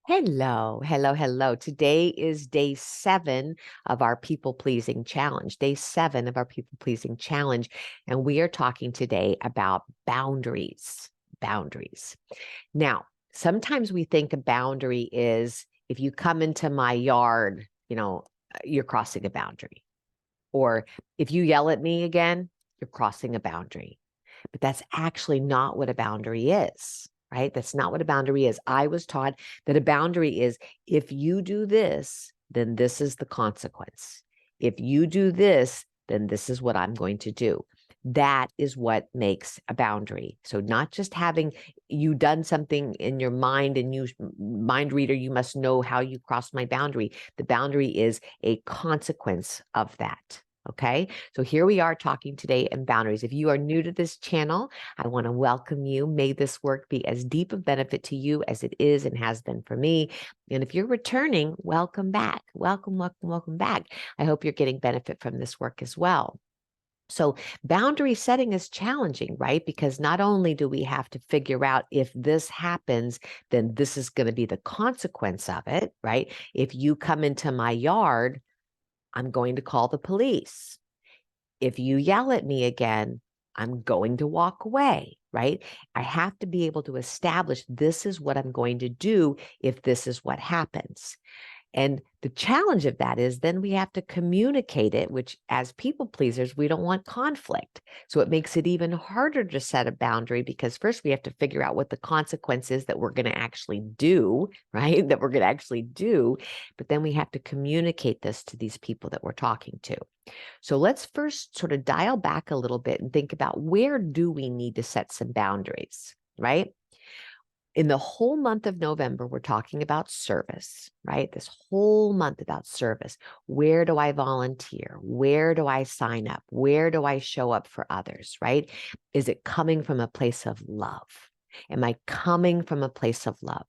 Hello, hello, hello. Today is day 7 of our people pleasing challenge. Day 7 of our people pleasing challenge. And we are talking today about boundaries. Boundaries. Now, sometimes we think a boundary is if you come into my yard, you're crossing a boundary. Or if you yell at me again, you're crossing a boundary. But that's actually not what a boundary is, right? That's not what a boundary is. I was taught that a boundary is if you do this, then this is the consequence. If you do this, then this is what I'm going to do. That is what makes a boundary. So not just having you done something in your mind and you mind reader, you must know how you crossed my boundary. The boundary is a consequence of that. Okay, so here we are talking today in boundaries. If you are new to this channel, I want to welcome you. May this work be as deep of benefit to you as it is and has been for me. And if you're returning, welcome back. Welcome, welcome, welcome back. I hope you're getting benefit from this work as well. So boundary setting is challenging, right? Because not only do we have to figure out if this happens, then this is going to be the consequence of it, right? If you come into my yard, I'm going to call the police. If you yell at me again, I'm going to walk away, right? I have to be able to establish this is what I'm going to do if this is what happens. And the challenge of that is then we have to communicate it, which as people pleasers, we don't want conflict. So it makes it even harder to set a boundary because first we have to figure out what the consequence is that we're going to actually do, right? That we're going to actually do. But then we have to communicate this to these people that we're talking to. So let's first sort of dial back a little bit and think about where do we need to set some boundaries, right? In the whole month of November, we're talking about service, right? This whole month about service. Where do I volunteer? Where do I sign up? Where do I show up for others, right? Is it coming from a place of love? Am I coming from a place of love?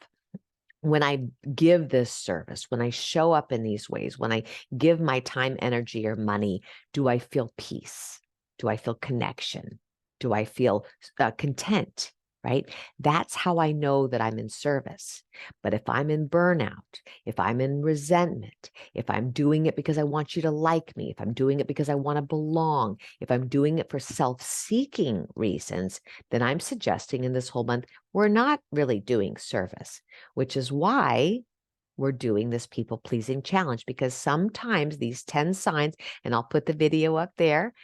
When I give this service, when I show up in these ways, when I give my time, energy, or money, do I feel peace? Do I feel connection? Do I feel content? Right? That's how I know that I'm in service. But if I'm in burnout, if I'm in resentment, if I'm doing it because I want you to like me, if I'm doing it because I want to belong, if I'm doing it for self-seeking reasons, then I'm suggesting in this whole month, we're not really doing service, which is why we're doing this people-pleasing challenge, because sometimes these 10 signs, and I'll put the video up there,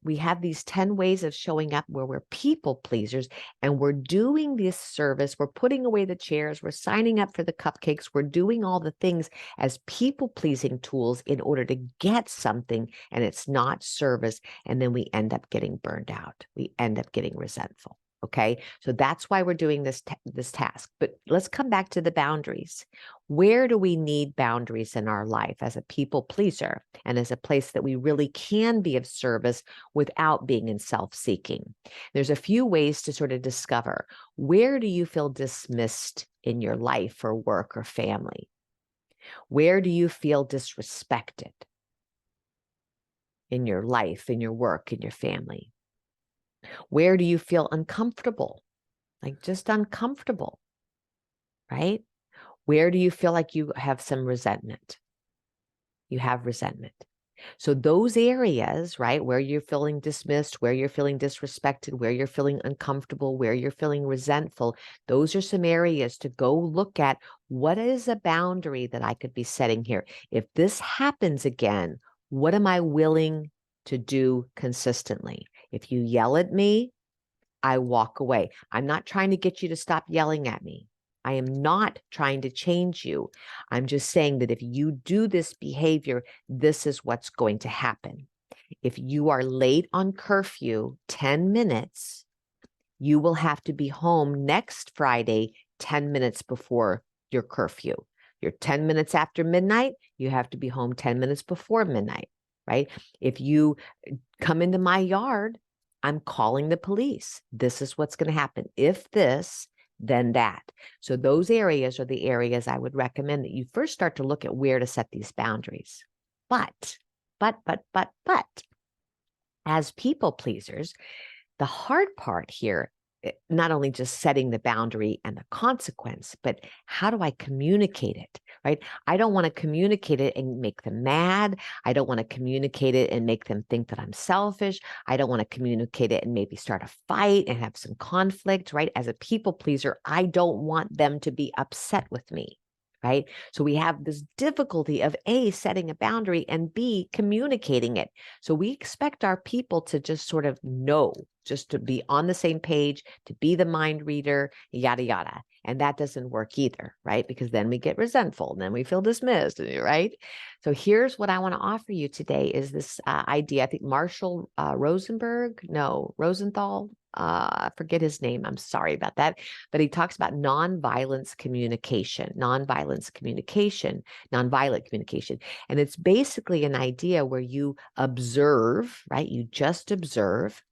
we have these 10 ways of showing up where we're people pleasers and we're doing this service. We're putting away the chairs. We're signing up for the cupcakes. We're doing all the things as people pleasing tools in order to get something, and it's not service. And then we end up getting burned out. We end up getting resentful. Okay, so that's why we're doing this task. But let's come back to the boundaries. Where do we need boundaries in our life as a people pleaser and as a place that we really can be of service without being in self-seeking? There's a few ways to sort of discover, where do you feel dismissed in your life or work or family? Where do you feel disrespected in your life, in your work, in your family? Where do you feel uncomfortable? Like just uncomfortable, right? Where do you feel like you have some resentment? You have resentment. So those areas, right, where you're feeling dismissed, where you're feeling disrespected, where you're feeling uncomfortable, where you're feeling resentful, those are some areas to go look at. What is a boundary that I could be setting here? If this happens again, what am I willing to do consistently? If you yell at me, I walk away. I'm not trying to get you to stop yelling at me. I am not trying to change you. I'm just saying that if you do this behavior, this is what's going to happen. If you are late on curfew 10 minutes, you will have to be home next Friday 10 minutes before your curfew. You're 10 minutes after midnight, you have to be home 10 minutes before midnight, right? If you come into my yard, I'm calling the police. This is what's going to happen. If this, then that. So those areas are the areas I would recommend that you first start to look at where to set these boundaries. But, as people pleasers, the hard part here not only just setting the boundary and the consequence, but how do I communicate it, right? I don't want to communicate it and make them mad. I don't want to communicate it and make them think that I'm selfish. I don't want to communicate it and maybe start a fight and have some conflict, right? As a people pleaser, I don't want them to be upset with me. Right. So we have this difficulty of A, setting a boundary, and B, communicating it. So we expect our people to just sort of know, just to be on the same page, to be the mind reader, yada, yada. And that doesn't work either, right? Because then we get resentful and then we feel dismissed, right? So here's what I want to offer you today is this idea. I think Marshall Rosenthal, I forget his name. I'm sorry about that. But he talks about nonviolent communication. And it's basically an idea where you observe, right? You just observe,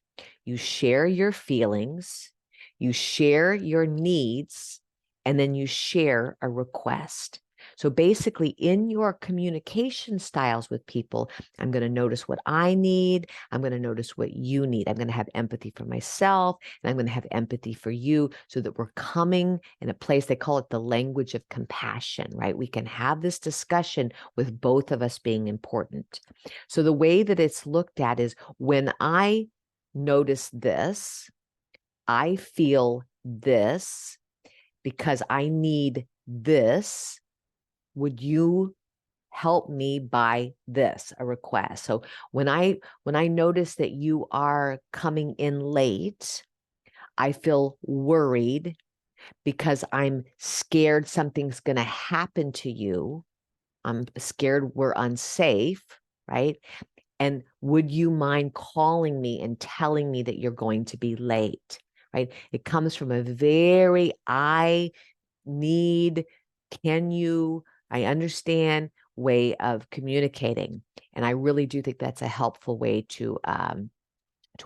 you share your feelings, you share your needs, and then you share a request. So basically, in your communication styles with people, I'm going to notice what I need. I'm going to notice what you need. I'm going to have empathy for myself, and I'm going to have empathy for you so that we're coming in a place, they call it the language of compassion, right? We can have this discussion with both of us being important. So the way that it's looked at is when I notice this, I feel this because I need this. Would you help me by this, a request? So when I notice that you are coming in late, I feel worried because I'm scared something's going to happen to you. I'm scared we're unsafe, right? And would you mind calling me and telling me that you're going to be late, right? It comes from a very, I need, can you, I understand way of communicating. And I really do think that's a helpful way to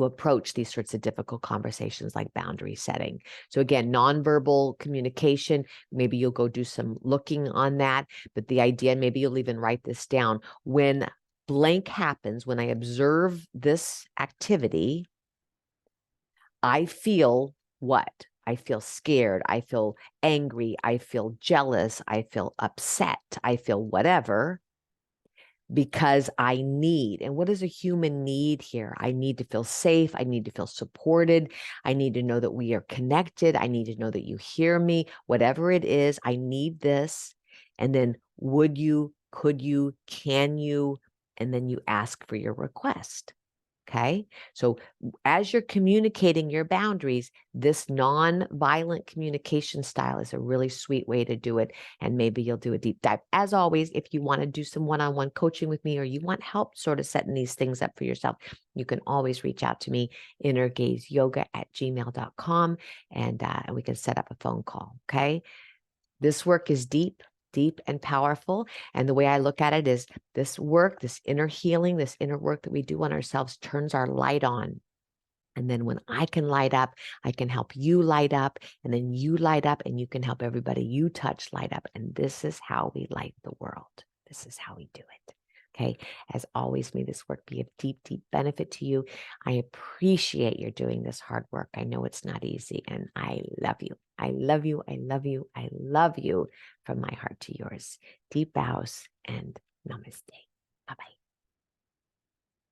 approach these sorts of difficult conversations like boundary setting. So again, nonverbal communication, maybe you'll go do some looking on that, but the idea, maybe you'll even write this down. When blank happens, when I observe this activity, I feel what? I feel scared. I feel angry. I feel jealous. I feel upset. I feel whatever because I need. And what is a human need here? I need to feel safe. I need to feel supported. I need to know that we are connected. I need to know that you hear me. Whatever it is, I need this. And then would you, could you, can you? And then you ask for your request. Okay. So as you're communicating your boundaries, this non-violent communication style is a really sweet way to do it. And maybe you'll do a deep dive. As always, if you want to do some one-on-one coaching with me or you want help sort of setting these things up for yourself, you can always reach out to me, innergazeyoga@gmail.com, and we can set up a phone call. Okay. This work is deep and powerful. And the way I look at it is this work, this inner healing, this inner work that we do on ourselves turns our light on. And then when I can light up, I can help you light up, and then you light up and you can help everybody you touch light up. And this is how we light the world. This is how we do it. Okay. As always, may this work be of deep benefit to you. I appreciate you're doing this hard work. I know it's not easy, and I love you. I love you. I love you. I love you from my heart to yours. Deep bows and namaste. Bye-bye.